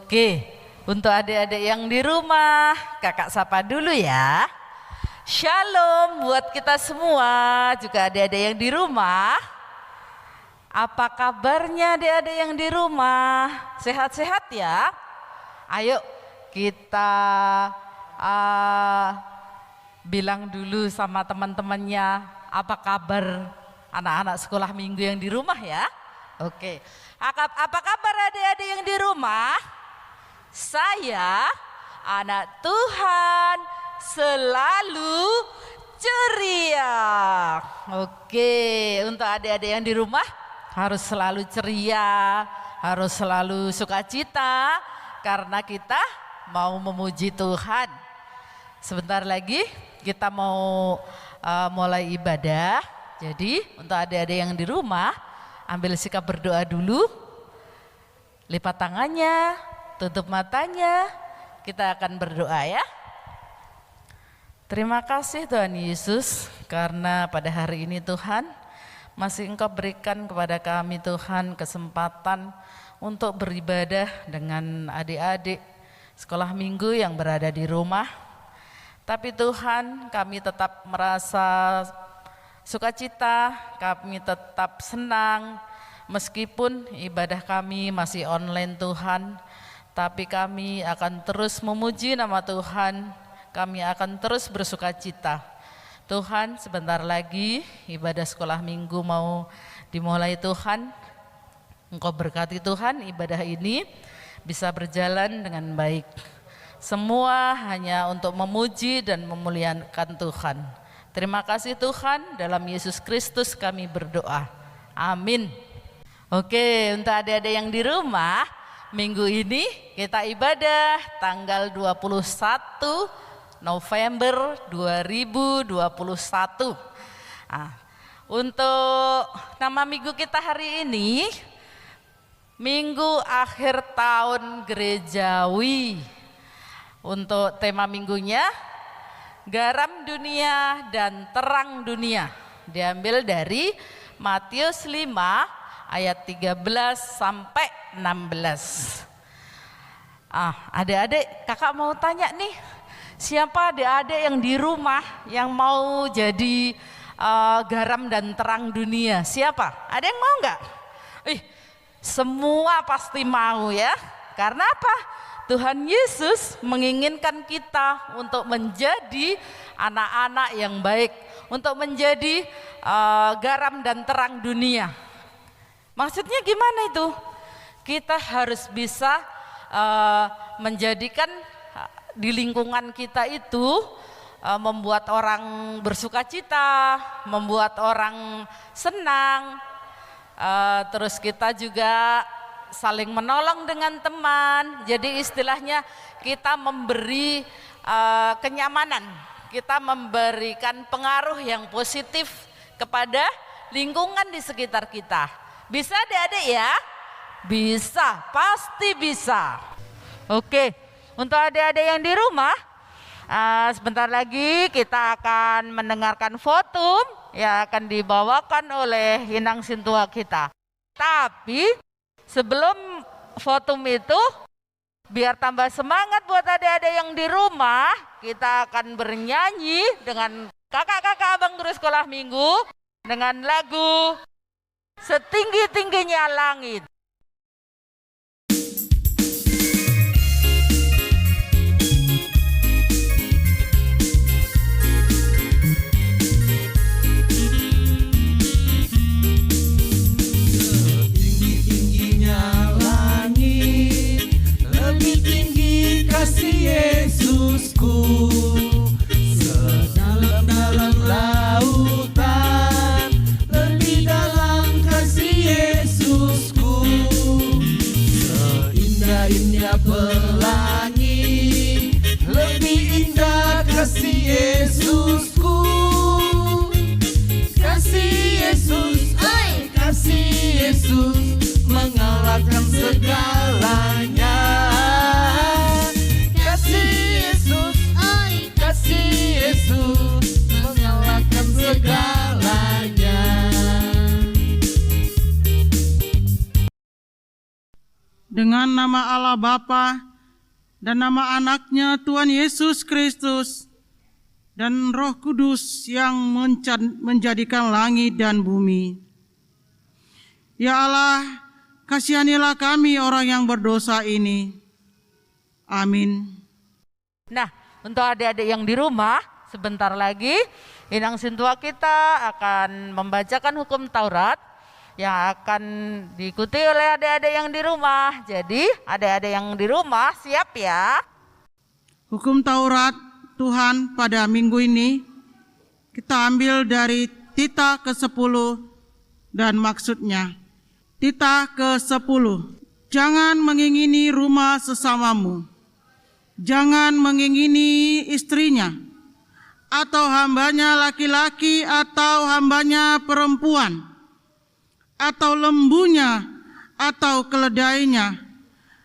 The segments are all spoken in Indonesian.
Oke, untuk adik-adik yang di rumah, kakak sapa dulu ya. Shalom buat kita semua, juga adik-adik yang di rumah. Apa kabarnya adik-adik yang di rumah? Sehat-sehat ya? Ayo kita bilang dulu sama teman-temannya, apa kabar anak-anak sekolah minggu yang di rumah ya? Oke, apa kabar adik-adik yang di rumah? Saya, anak Tuhan, selalu ceria. Oke, untuk adik-adik yang di rumah harus selalu ceria, harus selalu sukacita karena kita mau memuji Tuhan. Sebentar lagi kita mau mulai ibadah. Jadi untuk adik-adik yang di rumah, ambil sikap berdoa dulu. Lipat tangannya, tutup matanya, kita akan berdoa ya. Terima kasih Tuhan Yesus, karena pada hari ini Tuhan, masih Engkau berikan kepada kami Tuhan kesempatan untuk beribadah dengan adik-adik sekolah minggu yang berada di rumah. Tapi Tuhan, kami tetap merasa sukacita, kami tetap senang, meskipun ibadah kami masih online Tuhan, tapi kami akan terus memuji nama Tuhan, kami akan terus bersukacita. Tuhan, sebentar lagi ibadah sekolah minggu mau dimulai Tuhan. Engkau berkati Tuhan, ibadah ini bisa berjalan dengan baik. Semua hanya untuk memuji dan memuliakan Tuhan. Terima kasih Tuhan, dalam Yesus Kristus kami berdoa. Amin. Oke, untuk adik-adik yang di rumah, minggu ini kita ibadah tanggal 21 November 2021. Untuk nama minggu kita hari ini, Minggu Akhir Tahun Gerejawi. Untuk tema minggunya, Garam Dunia dan Terang Dunia. Diambil dari Matius 5 ayat 13 sampai 16. Adik-adik, kakak mau tanya nih, siapa adik-adik yang di rumah yang mau jadi garam dan terang dunia? Siapa? Ada yang mau nggak? Semua pasti mau ya. Karena apa? Tuhan Yesus menginginkan kita untuk menjadi anak-anak yang baik, untuk menjadi garam dan terang dunia. Maksudnya gimana itu? Kita harus bisa menjadikan di lingkungan kita itu membuat orang bersukacita, membuat orang senang. Terus kita juga saling menolong dengan teman. Jadi istilahnya kita memberi kenyamanan, kita memberikan pengaruh yang positif kepada lingkungan di sekitar kita. Bisa adik-adik ya? Bisa, pasti bisa. Oke, untuk adik-adik yang di rumah, sebentar lagi kita akan mendengarkan fotum yang akan dibawakan oleh Inang Sintua kita. Tapi sebelum fotum itu, biar tambah semangat buat adik-adik yang di rumah, kita akan bernyanyi dengan kakak-kakak abang guru sekolah minggu dengan lagu Setinggi-tingginya Langit. Kasih Yesusku sedalam-dalam lautan, lebih dalam kasih Yesusku. dengan nama Allah Bapa dan nama anaknya Tuhan Yesus Kristus dan Roh Kudus yang menjadikan langit dan bumi. Ya Allah, kasihanilah kami orang yang berdosa ini. Amin. Nah, untuk adik-adik yang di rumah, sebentar lagi Inang Sintua kita akan membacakan hukum Taurat yang akan diikuti oleh adik-adik yang di rumah. Jadi, adik-adik yang di rumah siap ya. Hukum Taurat Tuhan pada minggu ini kita ambil dari Tita ke-10 dan maksudnya. Tita ke-10. Jangan mengingini rumah sesamamu. Jangan mengingini istrinya, atau hambanya laki-laki, atau hambanya perempuan, atau lembunya, atau keledainya,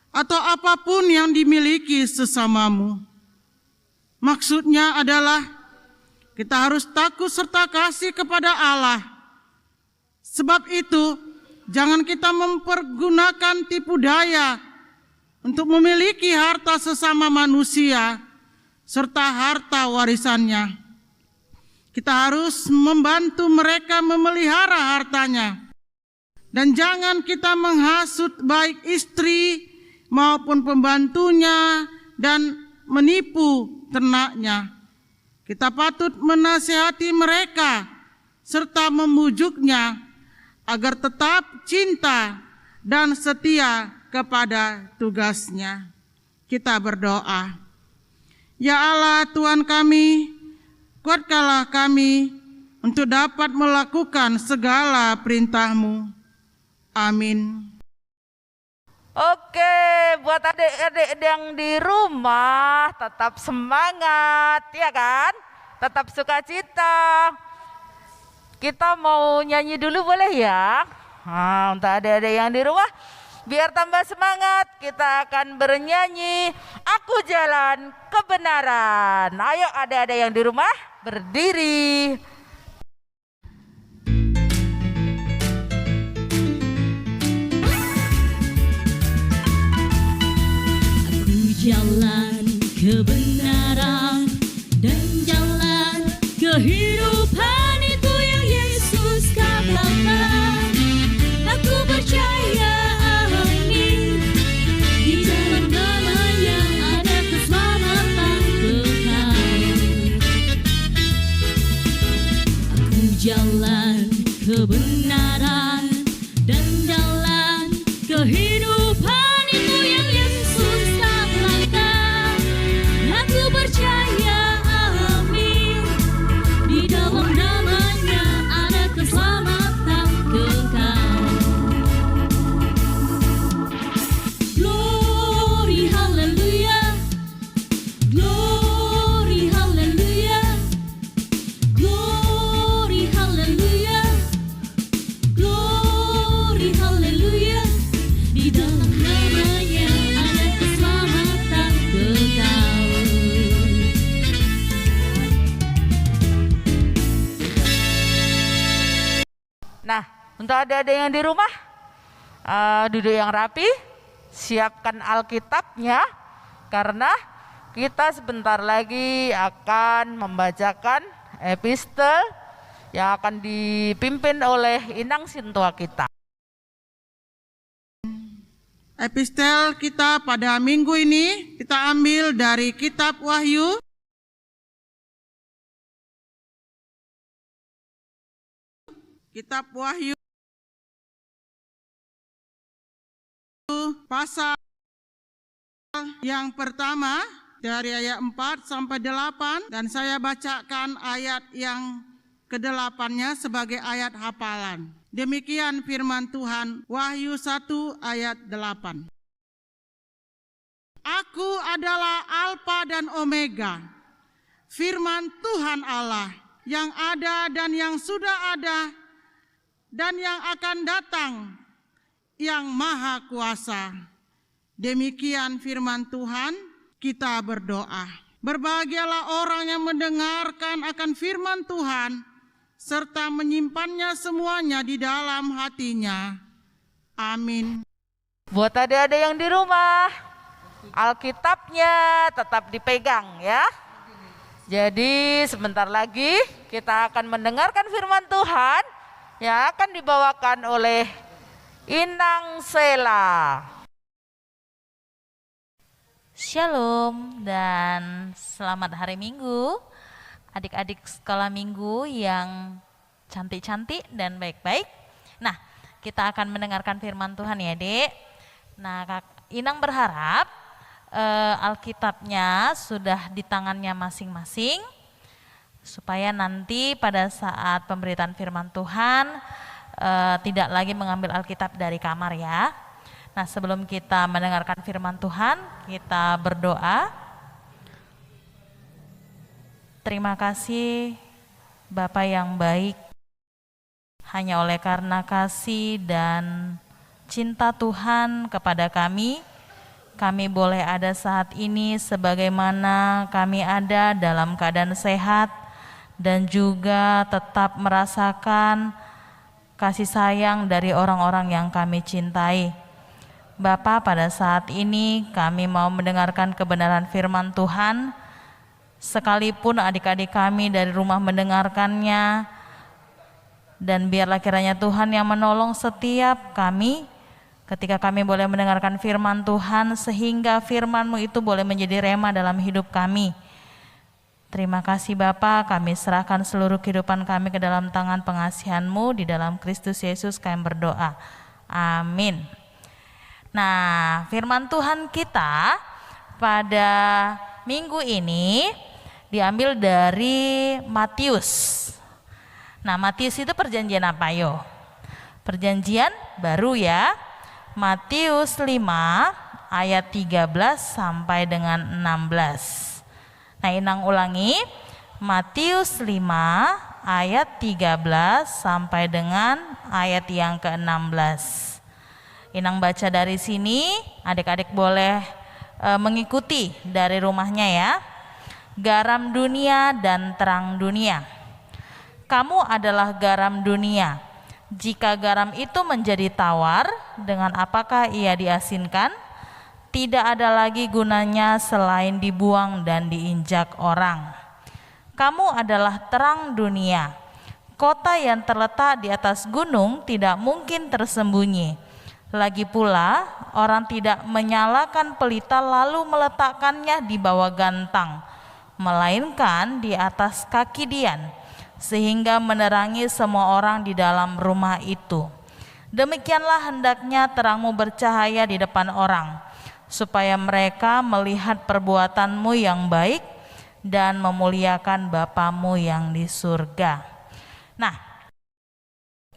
atau apapun yang dimiliki sesamamu. Maksudnya adalah kita harus takut serta kasih kepada Allah. Sebab itu, jangan kita mempergunakan tipu daya untuk memiliki harta sesama manusia serta harta warisannya. Kita harus membantu mereka memelihara hartanya. Dan jangan kita menghasut baik istri maupun pembantunya dan menipu ternaknya. Kita patut menasihati mereka serta memujuknya agar tetap cinta dan setia kepada tugasnya. Kita berdoa. Ya Allah Tuhan kami, kuatkanlah kami untuk dapat melakukan segala perintah-Mu. Amin. Oke, buat adik-adik yang di rumah tetap semangat, ya kan? Tetap sukacita. Kita mau nyanyi dulu boleh ya? Nah, untuk adik-adik yang di rumah, biar tambah semangat, kita akan bernyanyi Aku Jalan Kebenaran. Ayo adik-adik yang di rumah berdiri. Jalan kebenaran dan jalan kehidupan, itu yang Yesus katakan. Aku percaya amin, di dalam nama-Nya ada keselamatan kekal. Aku jalan kebenaran dan jalan kehidupan, itu yang Yesus katakan. Aku percaya amin, di dalam nama-Nya ada keselamatan kekal. Glory hallelujah, glory hallelujah, glory hallelujah, glory hallelujah. Di dalam nama-Nya ada keselamatan kekal. Nah, untuk adik-adik yang di rumah, duduk yang rapi, siapkan Alkitabnya, karena kita sebentar lagi akan membacakan epistel yang akan dipimpin oleh Inang Sintua kita. Epistel kita pada minggu ini kita ambil dari kitab Wahyu pasal yang pertama dari ayat 4 sampai 8, dan saya bacakan ayat yang ke-8-nya sebagai ayat hafalan. Demikian firman Tuhan, Wahyu 1 ayat 8. Aku adalah Alfa dan Omega, firman Tuhan Allah, yang ada dan yang sudah ada dan yang akan datang, yang maha kuasa. Demikian firman Tuhan, kita berdoa. Berbahagialah orang yang mendengarkan akan firman Tuhan, serta menyimpannya semuanya di dalam hatinya. Amin. Buat adik-adik yang di rumah, Alkitabnya tetap dipegang ya. Jadi sebentar lagi kita akan mendengarkan firman Tuhan yang akan dibawakan oleh Inang Sela. Shalom dan selamat hari Minggu, adik-adik sekolah minggu yang cantik-cantik dan baik-baik. Nah, kita akan mendengarkan firman Tuhan ya, Dek. Nah, Inang berharap Alkitabnya sudah di tangannya masing-masing, supaya nanti pada saat pemberitaan firman Tuhan tidak lagi mengambil Alkitab dari kamar ya. Nah, sebelum kita mendengarkan firman Tuhan, kita berdoa. Terima kasih Bapa yang baik, hanya oleh karena kasih dan cinta Tuhan kepada kami boleh ada saat ini sebagaimana kami ada dalam keadaan sehat dan juga tetap merasakan kasih sayang dari orang-orang yang kami cintai. Bapa, pada saat ini kami mau mendengarkan kebenaran firman Tuhan, sekalipun adik-adik kami dari rumah mendengarkannya, dan biarlah kiranya Tuhan yang menolong setiap kami ketika kami boleh mendengarkan firman Tuhan, sehingga firman-Mu itu boleh menjadi rema dalam hidup kami. Terima kasih Bapa, kami serahkan seluruh kehidupan kami ke dalam tangan pengasihan-Mu, di dalam Kristus Yesus kami berdoa. Amin. Nah, firman Tuhan kita pada minggu ini diambil dari Matius. Nah, Matius itu perjanjian apa yo? Perjanjian baru ya. Matius 5 ayat 13 sampai dengan 16. Nah, Inang ulangi. Matius 5 ayat 13 sampai dengan ayat yang ke-16. Inang baca dari sini, adik-adik boleh mengikuti dari rumahnya ya. Garam dunia dan terang dunia. Kamu adalah garam dunia. Jika garam itu menjadi tawar, dengan apakah ia diasinkan? Tidak ada lagi gunanya selain dibuang dan diinjak orang. Kamu adalah terang dunia. Kota yang terletak di atas gunung tidak mungkin tersembunyi. Lagi pula, orang tidak menyalakan pelita lalu meletakkannya di bawah gantang, melainkan di atas kaki dian, sehingga menerangi semua orang di dalam rumah itu. Demikianlah hendaknya terangmu bercahaya di depan orang, supaya mereka melihat perbuatanmu yang baik dan memuliakan Bapamu yang di surga. Nah,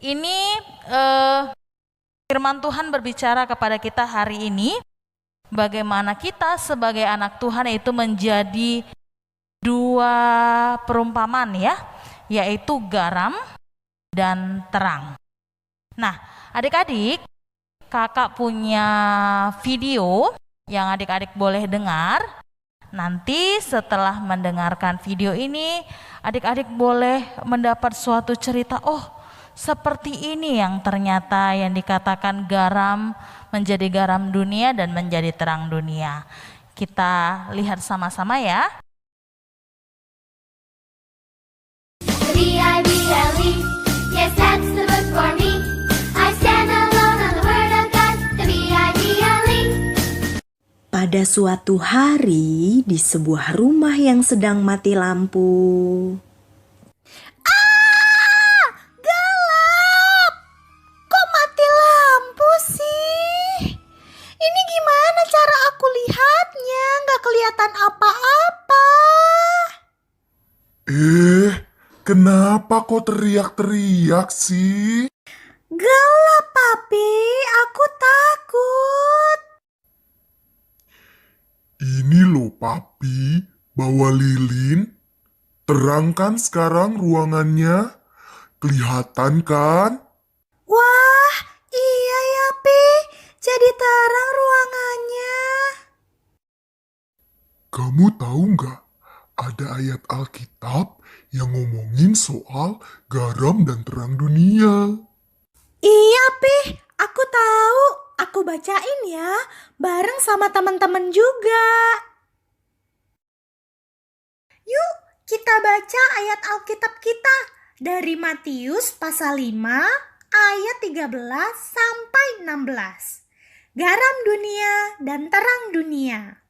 ini firman Tuhan berbicara kepada kita hari ini, bagaimana kita sebagai anak Tuhan itu menjadi dua perumpamaan ya, yaitu garam dan terang. Nah, adik-adik, kakak punya video yang adik-adik boleh dengar. Nanti setelah mendengarkan video ini, adik-adik boleh mendapat suatu cerita, oh seperti ini yang ternyata yang dikatakan garam menjadi garam dunia dan menjadi terang dunia. Kita lihat sama-sama ya. B-I-B-L-E, yes that's the book for me. I stand alone on the word of God, the B-I-B-L-E. Pada suatu hari di sebuah rumah yang sedang mati lampu. Gelap! Kok mati lampu sih? Ini gimana cara aku lihatnya? Nggak kelihatan apa-apa. Kenapa kok teriak-teriak sih? Gelap, Papi. Aku takut. Ini loh Papi, bawa lilin. Terangkan sekarang ruangannya. Kelihatan kan? Wah, iya ya, Pi. Jadi terang ruangannya. Kamu tahu nggak? Ada ayat Alkitab yang ngomongin soal garam dan terang dunia. Iya, Pi. Aku tahu. aku bacain ya, bareng sama teman-teman juga. Yuk, kita baca ayat Alkitab kita dari Matius pasal 5 ayat 13 sampai 16. Garam dunia dan terang dunia.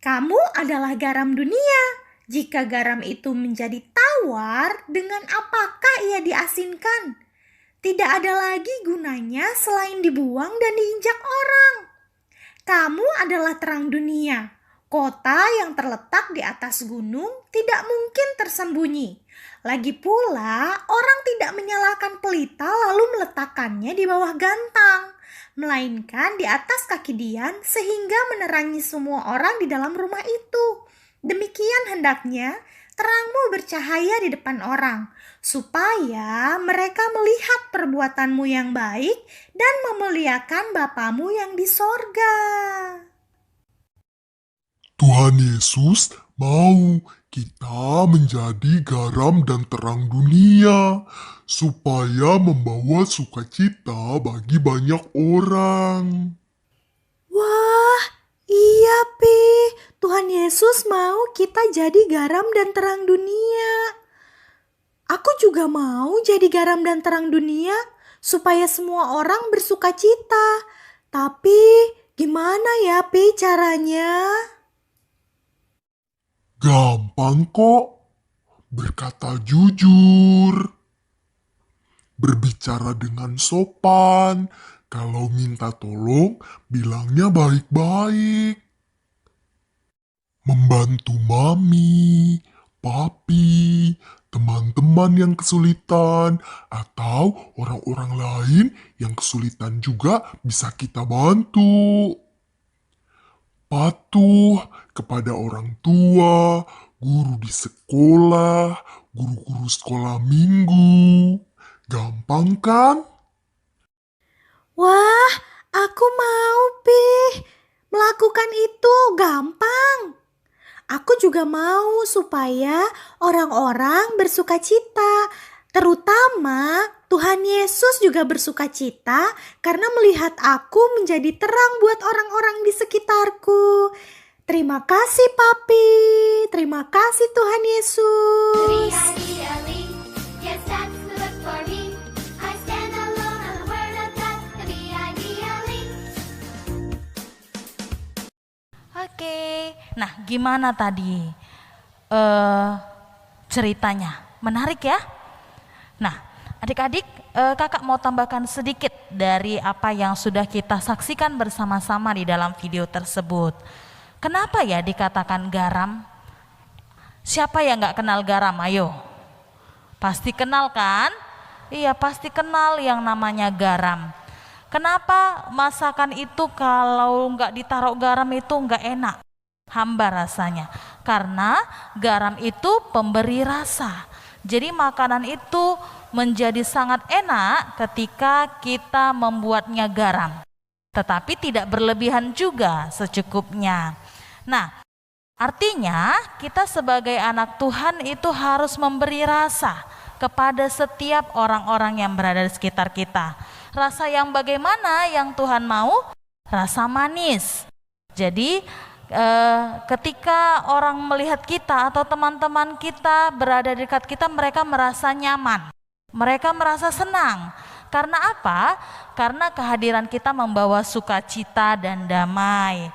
Kamu adalah garam dunia. Jika garam itu menjadi tawar, dengan apakah ia diasinkan? Tidak ada lagi gunanya selain dibuang dan diinjak orang. Kamu adalah terang dunia. Kota yang terletak di atas gunung tidak mungkin tersembunyi. Lagi pula, orang tidak menyalakan pelita lalu meletakkannya di bawah gantang, melainkan di atas kaki dian sehingga menerangi semua orang di dalam rumah itu. Demikian hendaknya terangmu bercahaya di depan orang, supaya mereka melihat perbuatanmu yang baik dan memuliakan Bapamu yang di sorga. Tuhan Yesus mau kita menjadi garam dan terang dunia, supaya membawa sukacita bagi banyak orang. Wah, iya Pi, Tuhan Yesus mau kita jadi garam dan terang dunia. Aku juga mau jadi garam dan terang dunia, supaya semua orang bersukacita. Tapi gimana ya Pi caranya? Gampang kok, berkata jujur, berbicara dengan sopan, kalau minta tolong bilangnya baik-baik, membantu mami, papi, teman-teman yang kesulitan, atau orang-orang lain yang kesulitan juga bisa kita bantu. Patuh kepada orang tua, guru di sekolah, guru-guru sekolah minggu. Gampang kan? Wah, aku mau Pi. Melakukan itu gampang. Aku juga mau supaya orang-orang bersukacita. Terutama Tuhan Yesus juga bersukacita karena melihat aku menjadi terang buat orang-orang di sekitarku. Terima kasih Papi, terima kasih Tuhan Yesus. B-I-B-L-E, yes, that's the book for me. I stand alone on the word of God, the B-I-B-L-E. Oke, nah gimana tadi ceritanya? Menarik ya? Nah, adik-adik, kakak mau tambahkan sedikit dari apa yang sudah kita saksikan bersama-sama di dalam video tersebut. Kenapa ya dikatakan garam? Siapa yang gak kenal garam? Ayo. Pasti kenal kan? Iya, pasti kenal yang namanya garam. Kenapa masakan itu kalau gak ditaruh garam itu gak enak? Hambar rasanya. Karena garam itu pemberi rasa. Jadi makanan itu menjadi sangat enak ketika kita membuatnya garam. Tetapi tidak berlebihan juga, secukupnya. Nah, artinya kita sebagai anak Tuhan itu harus memberi rasa kepada setiap orang-orang yang berada di sekitar kita. Rasa yang bagaimana yang Tuhan mau? Rasa manis. Jadi ketika orang melihat kita atau teman-teman kita berada di dekat kita, mereka merasa nyaman, mereka merasa senang. Karena apa? Karena kehadiran kita membawa sukacita dan damai.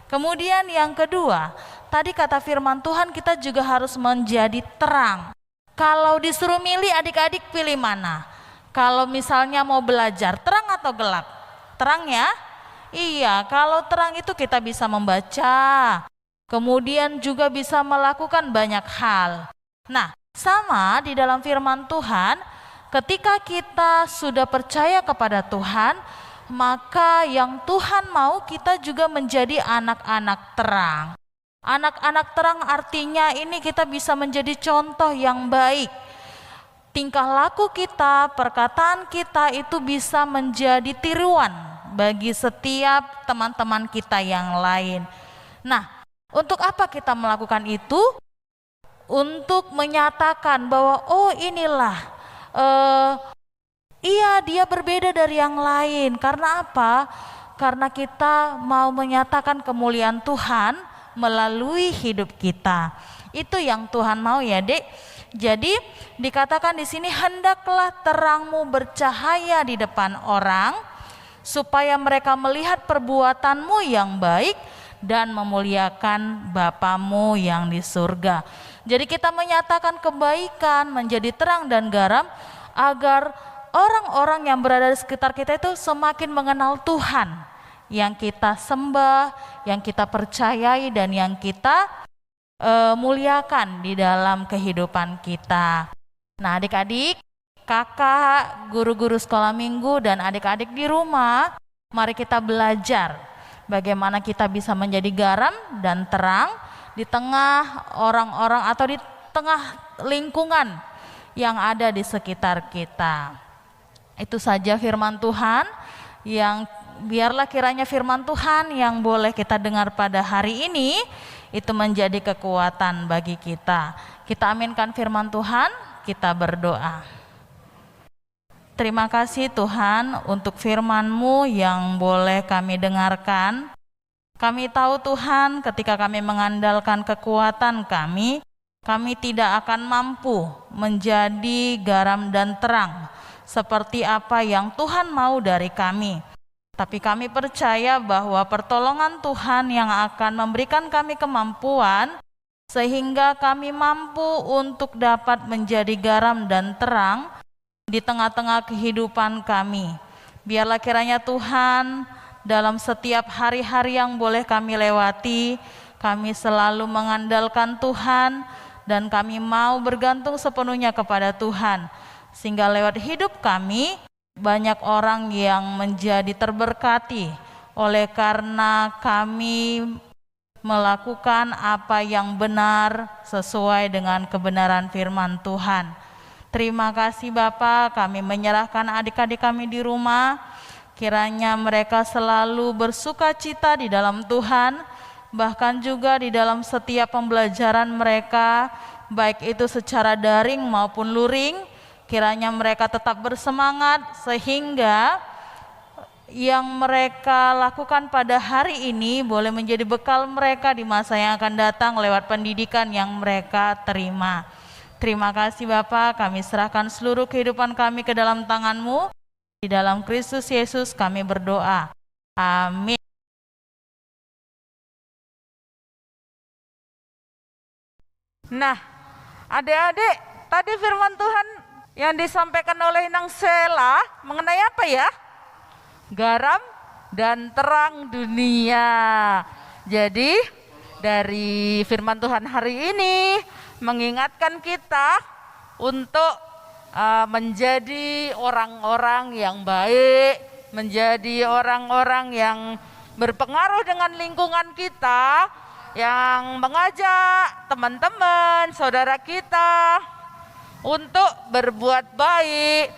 Kemudian yang kedua, tadi kata firman Tuhan kita juga harus menjadi terang. Kalau disuruh milih adik-adik pilih mana? Kalau misalnya mau belajar, terang atau gelap? Terang ya? Iya, kalau terang itu kita bisa membaca, kemudian juga bisa melakukan banyak hal. Nah, sama di dalam firman Tuhan, ketika kita sudah percaya kepada Tuhan, maka yang Tuhan mau kita juga menjadi anak-anak terang. Anak-anak terang artinya ini kita bisa menjadi contoh yang baik. Tingkah laku kita, perkataan kita itu bisa menjadi tiruan bagi setiap teman-teman kita yang lain. Nah, untuk apa kita melakukan itu? Untuk menyatakan bahwa oh inilah, iya dia berbeda dari yang lain. Karena apa? Karena kita mau menyatakan kemuliaan Tuhan melalui hidup kita. Itu yang Tuhan mau ya, Dek. Jadi dikatakan di sini, hendaklah terangmu bercahaya di depan orang, supaya mereka melihat perbuatanmu yang baik dan memuliakan Bapamu yang di surga. Jadi kita menyatakan kebaikan, menjadi terang dan garam, agar orang-orang yang berada di sekitar kita itu semakin mengenal Tuhan yang kita sembah, yang kita percayai, dan yang kita muliakan di dalam kehidupan kita. Nah, adik-adik, kakak, guru-guru sekolah minggu, dan adik-adik di rumah, mari kita belajar bagaimana kita bisa menjadi garam dan terang di tengah orang-orang atau di tengah lingkungan yang ada di sekitar kita. Itu saja firman Tuhan, yang biarlah kiranya firman Tuhan yang boleh kita dengar pada hari ini itu menjadi kekuatan bagi kita. Kita aminkan firman Tuhan, kita berdoa. Terima kasih Tuhan untuk firman-Mu yang boleh kami dengarkan. Kami tahu Tuhan, ketika kami mengandalkan kekuatan kami tidak akan mampu menjadi garam dan terang seperti apa yang Tuhan mau dari kami. Tapi kami percaya bahwa pertolongan Tuhan yang akan memberikan kami kemampuan sehingga kami mampu untuk dapat menjadi garam dan terang di tengah-tengah kehidupan kami. Biarlah kiranya Tuhan, dalam setiap hari-hari yang boleh kami lewati, kami selalu mengandalkan Tuhan dan kami mau bergantung sepenuhnya kepada Tuhan, sehingga lewat hidup kami banyak orang yang menjadi terberkati oleh karena kami melakukan apa yang benar sesuai dengan kebenaran firman Tuhan. Terima kasih Bapa, kami menyerahkan adik-adik kami di rumah, kiranya mereka selalu bersuka cita di dalam Tuhan, bahkan juga di dalam setiap pembelajaran mereka, baik itu secara daring maupun luring. Kiranya mereka tetap bersemangat sehingga yang mereka lakukan pada hari ini boleh menjadi bekal mereka di masa yang akan datang lewat pendidikan yang mereka terima. Terima kasih Bapa, kami serahkan seluruh kehidupan kami ke dalam tangan-Mu. Di dalam Kristus Yesus kami berdoa. Amin. Nah, adik-adik, tadi firman Tuhan yang disampaikan oleh Nang Sela mengenai apa ya? Garam dan terang dunia. Jadi dari firman Tuhan hari ini mengingatkan kita untuk menjadi orang-orang yang baik, menjadi orang-orang yang berpengaruh dengan lingkungan kita, yang mengajak teman-teman, saudara kita untuk berbuat baik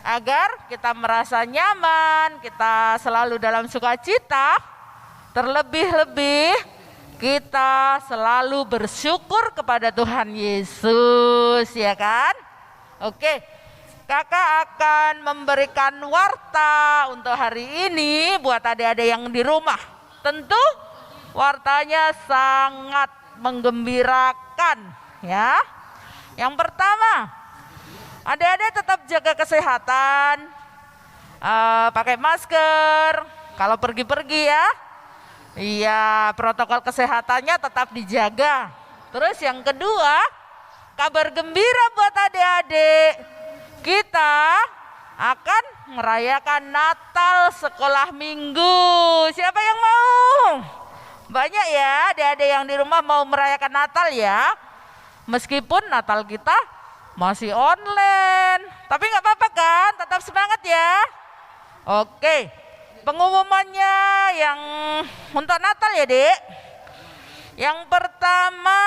agar kita merasa nyaman, kita selalu dalam sukacita, terlebih-lebih kita selalu bersyukur kepada Tuhan Yesus, ya kan? Oke, kakak akan memberikan warta untuk hari ini buat adik-adik yang di rumah. Tentu wartanya sangat menggembirakan, ya. Yang pertama, adik-adik tetap jaga kesehatan, pakai masker kalau pergi-pergi ya. Iya, protokol kesehatannya tetap dijaga. Terus yang kedua, kabar gembira buat adik-adik. Kita akan merayakan Natal sekolah minggu. Siapa yang mau? Banyak ya adik-adik yang di rumah mau merayakan Natal ya. Meskipun Natal kita masih online, tapi nggak apa-apa kan, tetap semangat ya. Oke, pengumumannya yang untuk Natal ya Dek. Yang pertama,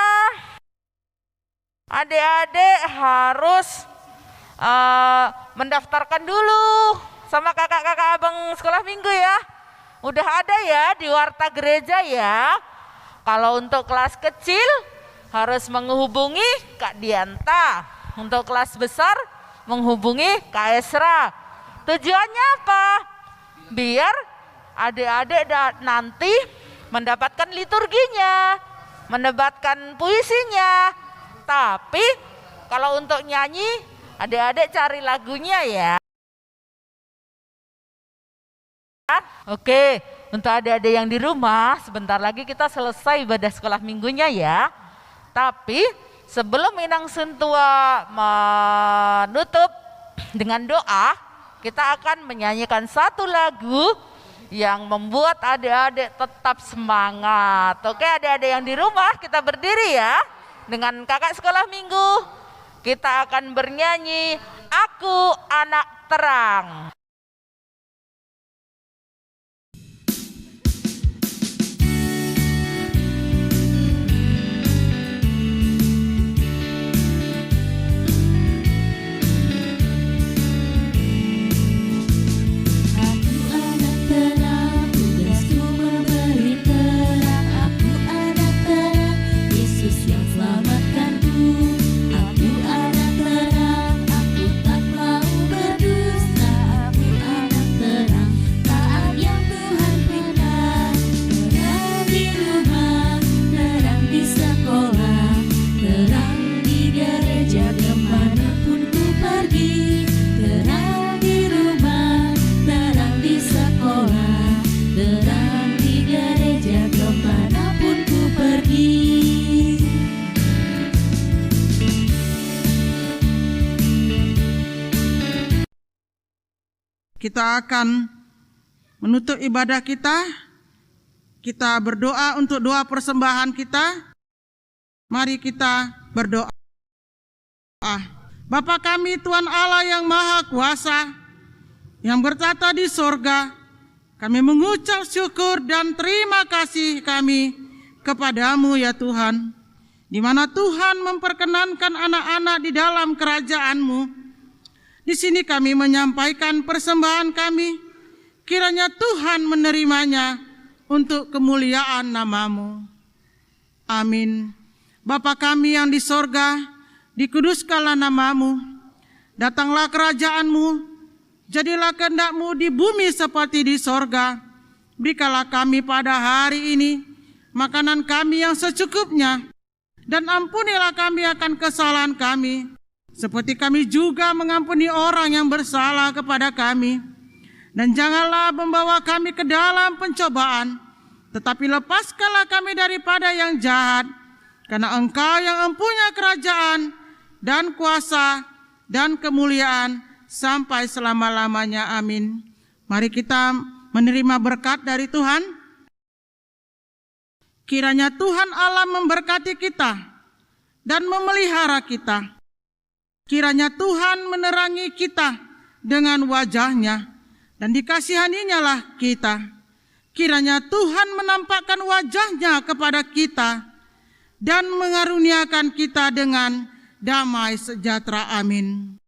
adik-adik harus mendaftarkan dulu sama kakak-kakak abang sekolah minggu ya. Udah ada ya di warta gereja ya. Kalau untuk kelas kecil harus menghubungi Kak Dianta. Untuk kelas besar menghubungi Kak Esra. Tujuannya apa? Biar adik-adik nanti mendapatkan liturginya, mendapatkan puisinya. Tapi kalau untuk nyanyi, adik-adik cari lagunya ya. Oke, untuk adik-adik yang di rumah, sebentar lagi kita selesai ibadah sekolah minggunya ya. Tapi sebelum Inang Sentua menutup dengan doa, kita akan menyanyikan satu lagu yang membuat adik-adik tetap semangat. Oke, adik-adik yang di rumah, kita berdiri ya. Dengan kakak sekolah minggu, kita akan bernyanyi Aku Anak Terang. Kita akan menutup ibadah kita. Kita berdoa untuk doa persembahan kita. Mari kita berdoa. Bapa kami Tuhan Allah yang Maha Kuasa, yang bertata di sorga, kami mengucap syukur dan terima kasih kami kepadamu ya Tuhan, di mana Tuhan memperkenankan anak-anak di dalam kerajaan-Mu. Di sini kami menyampaikan persembahan kami, kiranya Tuhan menerimanya untuk kemuliaan nama-Mu. Amin. Bapa kami yang di sorga, dikuduskanlah nama-Mu, datanglah kerajaan-Mu, jadilah kehendak-Mu di bumi seperti di sorga. Berikanlah kami pada hari ini makanan kami yang secukupnya, dan ampunilah kami akan kesalahan kami, seperti kami juga mengampuni orang yang bersalah kepada kami. Dan janganlah membawa kami ke dalam pencobaan, tetapi lepaskanlah kami daripada yang jahat, karena Engkau yang mempunyai kerajaan dan kuasa dan kemuliaan sampai selama-lamanya. Amin. Mari kita menerima berkat dari Tuhan. Kiranya Tuhan Allah memberkati kita dan memelihara kita. Kiranya Tuhan menerangi kita dengan wajah-Nya dan dikasihaninya lah kita. Kiranya Tuhan menampakkan wajah-Nya kepada kita dan mengaruniakan kita dengan damai sejahtera. Amin.